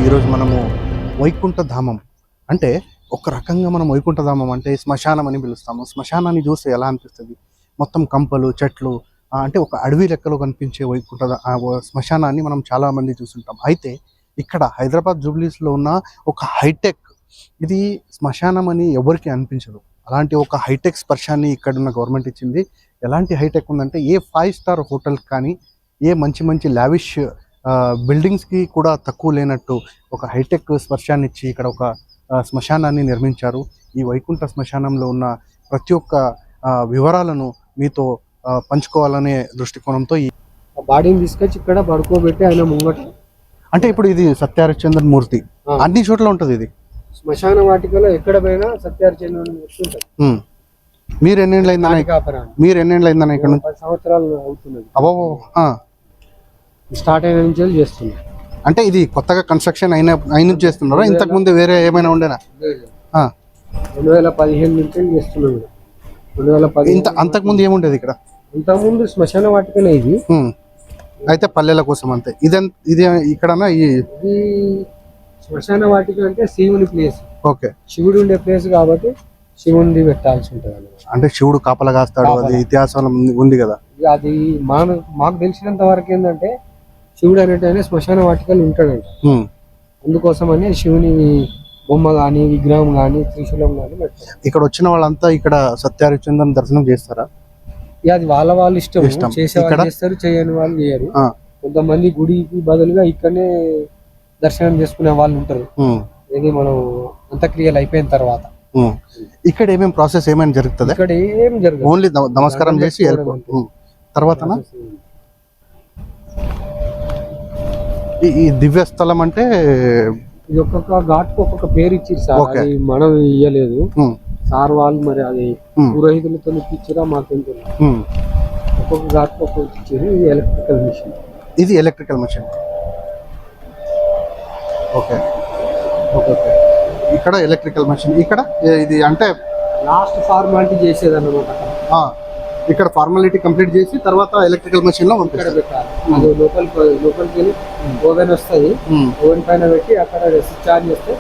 ఈరోజు మనము వైకుంఠధామం అంటే ఒక రకంగా మనం వైకుంఠధామం అంటే శ్మశానం అని పిలుస్తాము. శ్మశానాన్ని చూస్తే ఎలా అనిపిస్తుంది? మొత్తం కంపలు చెట్లు అంటే ఒక అడవి లెక్కలో కనిపించే శ్మశానాన్ని మనం చాలామంది చూస్తుంటాం. అయితే ఇక్కడ హైదరాబాద్ జూబ్లీస్లో ఉన్న ఒక హైటెక్, ఇది శ్మశానం అని ఎవరికి అనిపించదు. అలాంటి ఒక హైటెక్ స్పర్శాన్ని ఇక్కడున్న గవర్నమెంట్ ఇచ్చింది. ఎలాంటి హైటెక్ ఉందంటే ఏ 5 స్టార్ హోటల్ కానీ ఏ మంచి మంచి లావిష్ బిల్డింగ్స్కి కూడా తక్కువ లేనట్టు ఒక హైటెక్ స్పర్శాన్ని ఇచ్చి ఇక్కడ ఒక శ్మశానాన్ని నిర్మించారు. ఈ వైకుంఠ శ్మశానంలో ఉన్న ప్రతి ఒక్క వివరాలను మీతో పంచుకోవాలనే దృష్టికోణంతో ఈ బాడీని తీసుకొచ్చి ఇక్కడ పడుకోబెట్టి ఆయన ముంగట, అంటే ఇప్పుడు ఇది సత్యహరిశ్చంద్ర మూర్తి అన్ని చోట్ల ఉంటుంది. ఇది శ్మశాన వాటికలో ఎక్కడ పోయినా సత్యహరిశ్చంద్ర మూర్తి ఉంటుంది. మీరు ఎన్నేళ్ళైందన్న ఇక్కడ 10 సంవత్సరాలు అవుతున్నది. అబ్బో, స్టార్ట్ అయిన నుంచి చేస్తున్నారు. అంటే ఇది కొత్తగా కన్స్ట్రక్షన్ అయిన చేస్తున్నారా? ఇంతకు ముందు వేరే ఏమైనా ఉండేనా? 2015 నుంచి చేస్తున్నాం. 2010 అంతకుముందు ఏముండేది ఇక్కడ? ఇంతకుముందు శ్మశాన వాటికనే ఇది. అయితే పల్లెల కోసం అంతే. ఇది ఇక్కడ ఇది శ్మశాన వాటిక అంటే శివుని ప్లేస్. ఓకే, శివుడు ఉండే ప్లేస్ కాబట్టి శివుని పెట్టాల్సి ఉంటుంది అన్నమాట. అంటే శివుడు కాపలా కాస్తాడు, అది ఇతిహాసం ఉంది కదా. అది మాకు తెలిసినంత వరకు ఏంటంటే శివుడు అనేటైనా శ్మశాన వాటికలు ఉంటాడంట. అందుకోసమని శివుని బొమ్మ కానీ విగ్రహం కానీ త్రిశూలం కానీ పెట్టారు. ఇక్కడ వచ్చిన వాళ్ళంతా ఇక్కడ సత్యహరిశ్చంద్రుని దర్శనం చేస్తారా? అది వాళ్ళ ఇష్టం. చేసే వాళ్ళు చేస్తారు, చేయని వాళ్ళు చేయరు. కొంతమంది గుడికి బదులుగా ఇక్కడనే దర్శనం చేసుకునే వాళ్ళు ఉంటారు. ఇది మనం అంత్యక్రియలు అయిపోయిన తర్వాత ఇక్కడ ఏమేమి ప్రాసెస్ ఏమైనా జరుగుతుంది? ఇక్కడ ఏం జరుగుతుంది, ఓన్లీ నమస్కారం చేసి తర్వాత ఈ దివ్య స్థలం అంటే ఇది ఒక్కొక్క ఘాట్కు ఒక్కొక్క పేరు ఇచ్చారు సార్. అది మనం ఇయ్యలేదు సార్ వాళ్ళు, మరి అది పురోహితులతో ఇచ్చారా మాకేం తెలియదు. ఒక్కొక్క ఘాట్కు ఒక్కొక్క ఇచ్చారు. ఇది ఎలక్ట్రికల్ మిషన్. ఇది electrical machine. Okay okay okay, ఇక్కడ ఎలక్ట్రికల్ మెషిన్. ఇక్కడ ఇది అంటే లాస్ట్ ఫార్మాలిటీ చేసేది అన్నమాట. ఇక్కడ ఫార్మాలిటీ కంప్లీట్ చేసి తర్వాత ఎలక్ట్రికల్ మెషిన్ లో ఇక్కడ పెట్టాలి. అది లోపలికి వెళ్ళి ఓవెన్ వస్తుంది, ఓవెన్ పైన పెట్టి అక్కడ స్విచ్ ఆన్ చేస్తే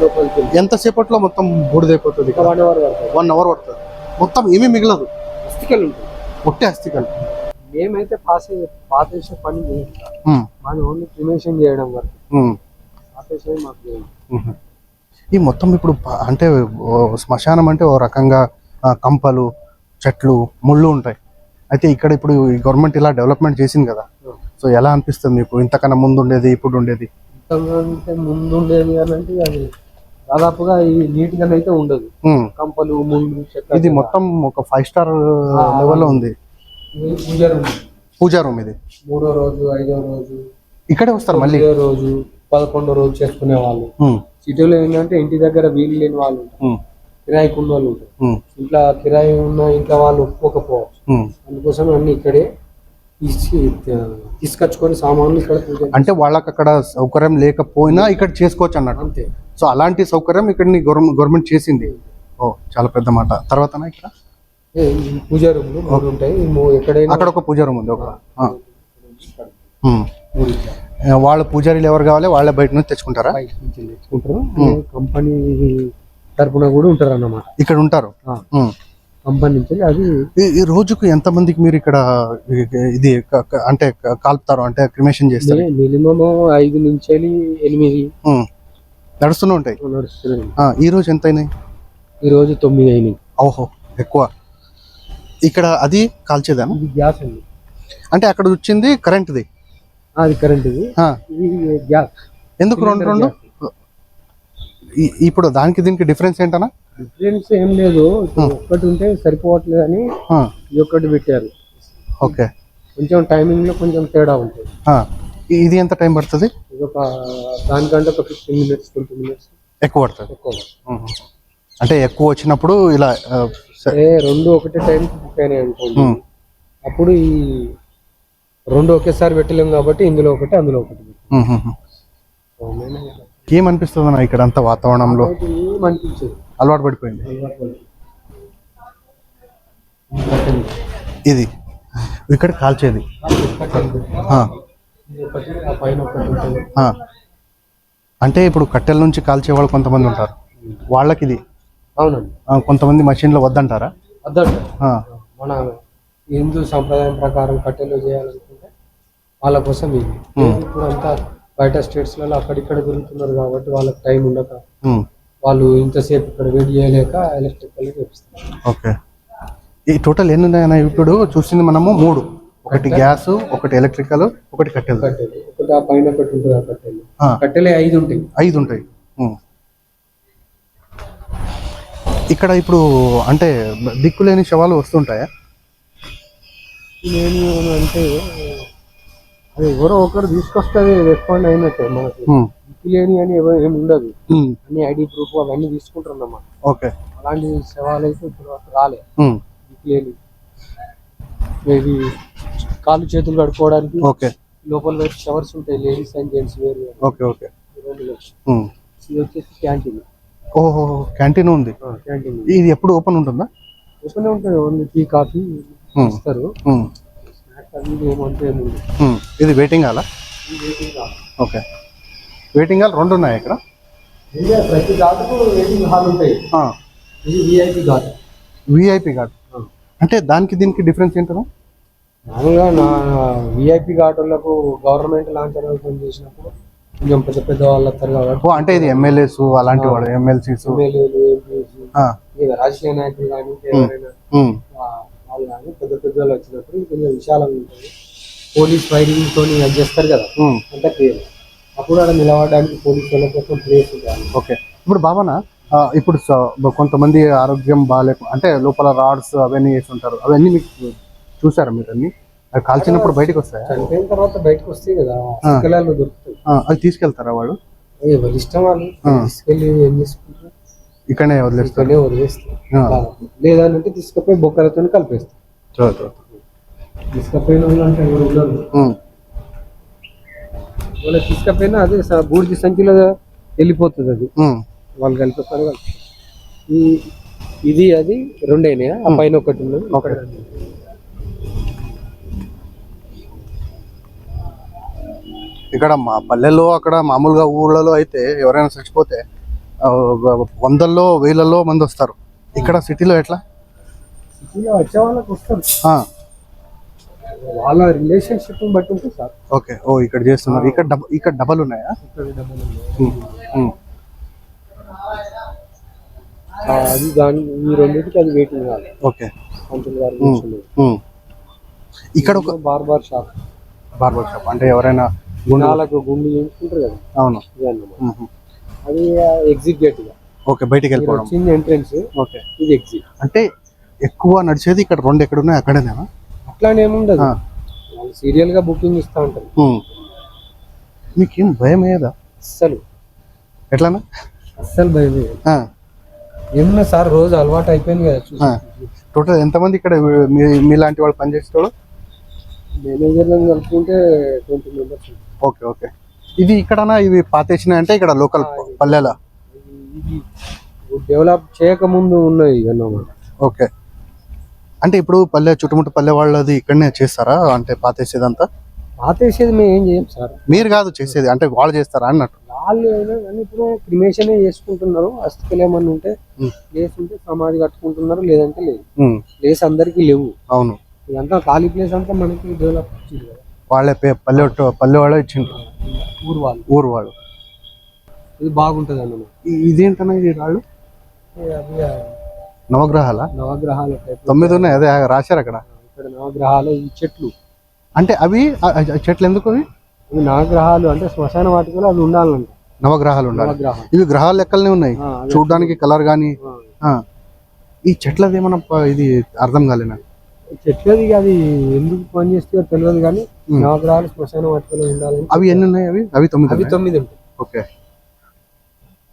లోపలికి వెళ్ళి ఎంతసేపట్లో మొత్తం బూడిదైపోతుంది? 1 అవర్ పడుతుంది. 1 అవర్ పడుతుంది. మొత్తం ఏమీ మిగలదు, అస్థికలు ఉంటుంది, ఒట్టే అస్థికలు. మేమైతే పాతేసే పని మాది ఓన్లీ క్రిమేషన్ చేయడం వరకు. పాతేసే మాకు ఈ మొత్తం ఇప్పుడు అంటే శ్మశానం అంటే ఓ రకంగా కంపలు చెట్లు ముళ్ళు ఉంటాయి. అయితే ఇక్కడ ఇప్పుడు ఈ గవర్నమెంట్ ఇలా డెవలప్మెంట్ చేసింది కదా, సో ఎలా అనిపిస్తుంది మీకు? ఇంతకన్నా ముందు ఉండేది ఇప్పుడు ఉండేది? ముందు ఉండేది అని అంటే అది దాదాపుగా నీట్ గా అయితే ఉండదు. కంపలు ముళ్ళు చెట్లు. ఇది మొత్తం ఒక 5 స్టార్ లెవెల్లో ఉంది. పూజా రూమ్ ఇది 3వ రోజు 5వ రోజు ఇక్కడే వస్తారు. మళ్ళీ రోజు 11వ రోజు చేసుకునే వాళ్ళు. సిటీలో ఏంటంటే ఇంటి దగ్గర వీలు లేని వాళ్ళు ఉంటారు, కిరాయికి ఉన్న వాళ్ళు ఉంటారు. ఇంట్లో కిరాయి ఉన్న ఇంట్లో వాళ్ళు ఒప్పుకోకపోవచ్చు. అందుకోసం అన్ని ఇక్కడే తీసుకొచ్చుకొని సామాన్లు ఇక్కడ పూజ. అంటే వాళ్ళకి అక్కడ సౌకర్యం లేకపోయినా ఇక్కడ చేసుకోవచ్చు అన్నట్టు. అంతే. సో అలాంటి సౌకర్యం ఇక్కడ గవర్నమెంట్ చేసింది. ఓ, చాలా పెద్ద మాట. తర్వాత ఇక్కడ పూజా రూమ్లు 3 ఉంటాయి. ఎక్కడైనా అక్కడ ఒక పూజా రూమ్ ఉంది. ఒక వాళ్ళ పూజారీలు ఎవరు కావాలి వాళ్ళే బయట నుంచి తెచ్చుకుంటారా? తెచ్చుకుంటారు. కంపెనీ తరపున కూడా ఉంటారు అన్నమాట. ఇక్కడ ఉంటారు కంపెనీ నుంచి. అది ఈ రోజుకు ఎంత మందికి మీరు ఇక్కడ ఇది అంటే కాల్పుతారు, అంటే క్రిమేషన్ చేస్తారు? మినిమం 5 నుంచి 8 నడుస్తూనే ఉంటాయి. ఈ రోజు ఎంత అయినాయి? ఈ రోజు 9 అయినాయి. ఓహో, ఎక్కువ. ఇక్కడ అది కాల్చేదానా? గ్యాస్ ఉంది. అంటే అక్కడ వచ్చింది కరెంట్ది? అది కరెంట్. ఇది గ్యాస్. ఎందుకు రెండు? ఇప్పుడు దానికి దీనికి డిఫరెన్స్ ఏంటన్నా? డిఫరెన్స్ ఏం లేదు, ఒక్కటి ఉంటే సరిపోవట్లేదు అని ఇది ఒక్కటి పెట్టారు. ఓకే, కొంచెం టైమింగ్ లో కొంచెం తేడా ఉంటుంది. ఇది ఎంత టైం పడుతుంది? ఇది దానికంటే ఒక 15 మినిట్స్ 20 మినిట్స్ ఎక్కువ పడుతుంది. అంటే ఎక్కువ వచ్చినప్పుడు ఇలా 2 ఒకటే టైం బుక్ అయినాయి అనుకోండి, అప్పుడు ఈ 2 ఒకేసారి పెట్టలేము కాబట్టి ఇందులో ఒకటి అందులో ఒకటి. ఏమనిపిస్తుంది అన్న ఇక్కడ అంతా వాతావరణంలో? ఏమనిపించదు, అలవాటు పడిపోయింది. ఇది ఇక్కడ కాల్చేది అంటే ఇప్పుడు కట్టెల నుంచి కాల్చే వాళ్ళు కొంతమంది ఉంటారు, వాళ్ళకి ఇది. అవునండి. కొంతమంది మషిన్లో వద్దంటారా? వద్దండి. మన హిందూ సంప్రదాయం ప్రకారం కట్టెలు చేయాలనుకుంటే వాళ్ళ కోసం ఇది. ఇప్పుడు అంతా బయట స్టేట్స్లలో అక్కడిక్కడ తిరుగుతున్నారు కాబట్టి వాళ్ళకి టైం ఉండక వాళ్ళు ఇంతసేపు ఇక్కడ వెయిట్ చేయలేక ఎలక్ట్రికల్ చేపిస్తారు. ఓకే. ఈ టోటల్ ఎన్ని ఉన్నాయన్న? ఇప్పుడు చూసింది మనము 3, ఒకటి గ్యాస్, ఒకటి ఎలక్ట్రికల్, ఒకటి కట్టెలు. ఒకటి ఆ పైన ఒకటి ఉంటుంది. ఆ కట్టెలే 5 ఉంటాయి. 5 ఉంటాయి. ఇక్కడ ఇప్పుడు అంటే దిక్కులేని శవాలు వస్తుంటాయా? నేను అంటే అది ఎవరో ఒకరు తీసుకొస్తుంది రెస్పాండ్ అయినట్టే. మనకి దిక్కులేని అని ఏమి ఉండదు. అన్ని ఐడి ప్రూఫ్ అవన్నీ తీసుకుంటారు అన్నమాట. ఓకే. అలాంటి శవాలు అయితే ఇప్పుడు రాలే. దిక్కులేని మేబీ కాళ్ళు చేతులు కడుక్కోవడానికి ఓకే లోపల షవర్స్ ఉంటాయి, లేడీస్ అండ్ జెంట్స్ వేరు. Okay okay. ఇది వచ్చేసి క్యాంటీన్. ఓహో, క్యాంటీన్ ఉంది. క్యాంటీన్ ఇది ఎప్పుడు ఓపెన్ ఉంటుందా? ఓపెన్ ఉంటుంది. ఓన్లీ టీ కాఫీ ఇస్తారు. స్నాక్స్ అవి ఏమంటే ఇది వెయిటింగ్ హాలా? ఓకే. వెయిటింగ్ హాల్ 2 ఉన్నాయి ఇక్కడ. ప్రతి ఘాటుకు వెయిటింగ్ హాల్ ఉంటాయి. ఇది విఐపి ఘాట్. విఐపి ఘాట్ అంటే దానికి దీనికి డిఫరెన్స్ ఏంటో? మామూలుగా నా విఐపి ఘాటులకు గవర్నమెంట్ లాంఛనాలు పనిచేసినప్పుడు కొంచెం పెద్ద పెద్ద వాళ్ళు వస్తారు కాబట్టి. అంటే ఇది ఎమ్మెల్యేస్ అలాంటి వాళ్ళు, ఎమ్మెల్సీస్, ఎమ్మెల్యేలు, ఎంపీస్, రాజకీయ నాయకులు కానీ ఎవరైనా వాళ్ళు కానీ పెద్ద పెద్ద వాళ్ళు వచ్చినప్పుడు కొంచెం విశాలంగా ఉంటుంది. పోలీస్ ఫైరింగ్ తోని అది చేస్తారు కదా, అంతా క్లియర్. అప్పుడు అక్కడ నిలబడడానికి పోలీస్ వాళ్ళ కోసం ప్లేస్ ఉంటుంది. ఓకే. ఇప్పుడు బాబానా ఇప్పుడు కొంతమంది ఆరోగ్యం బాగాలేక అంటే లోపల రాడ్స్ అవన్నీ వేస్తుంటారు, అవన్నీ మీకు చూసారా మీరు? అన్ని అవి కాల్చినప్పుడు బయటకు వస్తాయి, చనిపోయిన తర్వాత బయటకు వస్తాయి కదా, చిక్కలాలు దొరుకుతాయి. అది తీసుకెళ్తారా వాళ్ళు? ఎవరి ఇష్టం వాళ్ళు తీసుకెళ్ళి ఏం చేసుకుంటారు, ఇక్కడనే వదిలేస్తారు. లేదంటే తీసుకుపోయి బొక్కలతో కలిపేస్తారు. తీసుకపోయిన వాళ్ళు అంటే ఎవరు ఉండరు. వాళ్ళు తీసుకపోయినా అదే బూడిది సంఖ్యలో వెళ్ళిపోతుంది. అది వాళ్ళు కలిపేస్తారు. ఇది అది 2 అయినాయా? ఆ పైన ఒకటి ఉన్నది. ఇక్కడ మా పల్లెల్లో అక్కడ మామూలుగా ఊళ్ళలో అయితే ఎవరైనా చచ్చిపోతే 100ల్లో 1000ల్లో మంది వస్తారు. ఇక్కడ సిటీలో ఎట్లా? సిటీలో వచ్చే వాళ్ళకి వస్తారు, వాళ్ళ రిలేషన్షిప్ బట్టి ఉంటుంది సార్. ఓకే. ఓ, ఇక్కడ చేస్తున్నారు. ఇక్కడ డబల్ ఉన్నాయా? అది దాని ఈ రెండింటికి అది వెయిటింగ్ కాదు. ఓకే. ఇక్కడ ఒక బార్బర్ షాప్ అంటే ఎవరైనా గుణాలకు గుండు చేయించుకుంటారు కదా. అవును. అది ఎగ్జిట్ గేట్. ఓకే, బయటికి వెళ్ళిపోవడం. చిన్న ఎంట్రెన్స్. ఓకే. ఇది ఎగ్జిట్. అంటే ఎక్కువ నడిచేది ఇక్కడ 2 ఎక్కడ ఉన్నాయి అక్కడేనా? అట్లానే ఏముండదు, వాళ్ళు సీరియల్ గా బుకింగ్ ఇస్తా ఉంటారు. మీకేం భయం ఏదా? అస్సలు. ఎట్లానా? అస్సలు భయం ఏమన్నా సార్, రోజు అలవాటు అయిపోయింది కదా. టోటల్ ఎంతమంది ఇక్కడ మీలాంటి వాళ్ళు పనిచేసేవాళ్ళు? మేనేజర్లను కలుపుకుంటే 20 మెంబర్స్. Okay okay. ఇది ఇక్కడనా ఇవి పాతేసినాయి అంటే ఇక్కడ లోకల్ పల్లెల ఇది డెవలప్ చేయకముందు ఉన్నాయి అన్నమాట. ఓకే. అంటే ఇప్పుడు చుట్టుముట్టు పల్లె వాళ్ళది ఇక్కడనే చేస్తారా? అంటే పాతేసేదంతా? పాతేసేది మేము ఏం చేయం సార్. మీరు కాదు చేసేది, అంటే వాళ్ళు చేస్తారా అన్నట్టు? వాళ్ళు ఇప్పుడు క్రిమేషన్ చేసుకుంటున్నారు. అస్థికలు ఏమన్నా ఉంటే ప్లేస్ ఉంటే సమాధి కట్టుకుంటున్నారు, లేదంటే లేదు. ప్లేస్ అందరికీ లేవు. అవును. ఇదంతా ఖాళీ ప్లేస్ అంతా మనకి డెవలప్ వచ్చింది కదా, వాళ్ళే పల్లె వాళ్ళే ఇచ్చిండ్రు, ఊరు వాళ్ళు. ఇది బాగుంటుంది అన్న. ఇదేంటన్నా ఇది రాళ్ళు? నవగ్రహాల 9 ఉన్నాయి, అదే రాశారు అక్కడ. ఇక్కడ నవగ్రహాలు, ఈ చెట్లు అంటే అవి చెట్లు ఎందుకు? అవి నవగ్రహాలు అంటే శ్మశాన వాటికలో అవి ఉండాలంట. నవగ్రహాలు ఉండాలి. ఇవి గ్రహాలు లెక్కలనే ఉన్నాయి చూడడానికి, కలర్ గానీ. ఈ చెట్లది ఏమన్నా ఇది అర్థం కాలేనా? చెట్లది అది ఎందుకు పని చేస్తే తెలియదు కానీ నవగ్రహాలు శ్మశాన వాటికలో ఉండాలి. అవి ఎన్ని ఉన్నాయి? అవి 9 ఉంటాయి. ఓకే.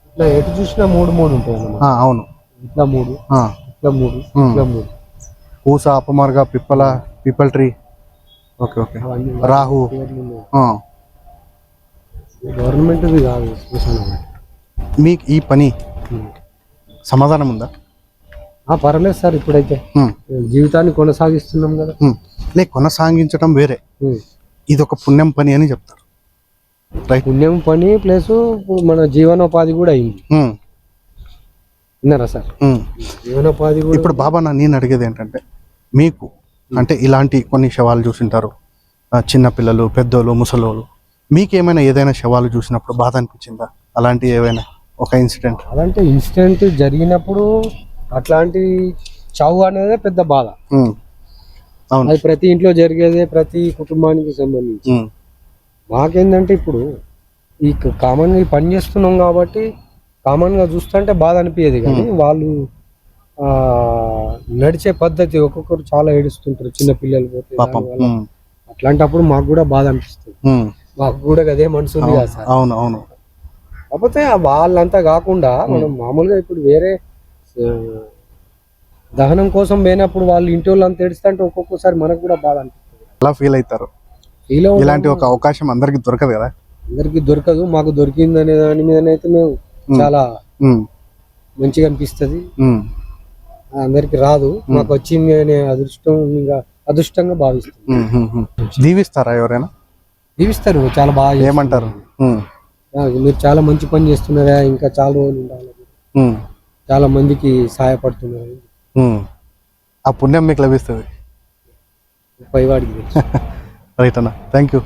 ఇట్లా ఎటు చూసినా 3 ఉంటాయి అన్నమాట. అవును. ఇట్లా 3, ఇట్లా 3, ఇట్లా 3. పూస, అపమార్గ, పిప్పల్ tree. Okay okay. Rahu. Government కాదు. మీకు ఈ పని సమాధానం ఉందా? పర్లేదు సార్, ఇప్పుడైతే జీవితాన్ని కొనసాగిస్తున్నాం కదా. కొనసాగించడం వేరే, ఇది ఒక పుణ్యం పని అని చెప్తారు. రైట్. పుణ్యం పని ప్లస్ మన జీవనోపాధి కూడా అయింది. విన్నారా సార్? జీవనోపాధి కూడా. ఇప్పుడు బాబా నేను అడిగేది ఏంటంటే, మీకు అంటే ఇలాంటి కొన్ని శవాలు చూసింటారు, చిన్న పిల్లలు, పెద్దోళ్ళు, ముసలోళ్ళు, మీకేమైనా ఏదైనా శవాలు చూసినప్పుడు బాధ అనిపించిందా? అలాంటి ఏవైనా ఒక ఇన్సిడెంట్? అదంటే ఇన్సిడెంట్ జరిగినప్పుడు అట్లాంటి చావు అనేది పెద్ద బాధ. అవును. అది ప్రతి ఇంట్లో జరిగేదే, ప్రతి కుటుంబానికి సంబంధించి. మాకేందంటే ఇప్పుడు ఈ కామన్ గా పని చేస్తున్నాం కాబట్టి కామన్ గా చూస్తుంటే బాధ అనిపించేది, కానీ వాళ్ళు నడిచే పద్ధతి ఒక్కొక్కరు చాలా ఏడుస్తుంటారు, చిన్న పిల్లలు పోతే అట్లాంటప్పుడు మాకు కూడా బాధ అనిపిస్తుంది. మాకు కూడా అదే మనసు ఉంది కదా సార్. అవును అవును. కాకపోతే వాళ్ళంతా కాకుండా మనం మామూలుగా ఇప్పుడు వేరే దహనం కోసం పోయినప్పుడు వాళ్ళు ఇంటి వాళ్ళు అంతా ఏడుస్తుంటే ఒక్కొక్కసారి మనకు కూడా బాధ అనిపిస్తుంది. ఎలా ఫీల్ అవుతారు? ఇలాంటి ఒక అవకాశం అందరికి దొరకదు కదా. అందరికి దొరకదు, మాకు దొరికింది అనే దాని మీద అయితే మేము చాలా మంచిగా అనిపిస్తుంది. అందరికి రాదు, మాకు వచ్చింది అనే అదృష్టంగా భావిస్తుంది. దీవిస్తారా ఎవరైనా? దీవిస్తారు, చాలా బాగా. ఏమంటారు? మీరు చాలా మంచి పని చేస్తున్నారా, ఇంకా చాలా రోజులు ఉండాలి, చాలా మందికి సహాయపడుతున్నారు, ఆ పుణ్యం మీకు లభిస్తుంది. పైవాడికి. రైట్ అన్న, థ్యాంక్ యూ.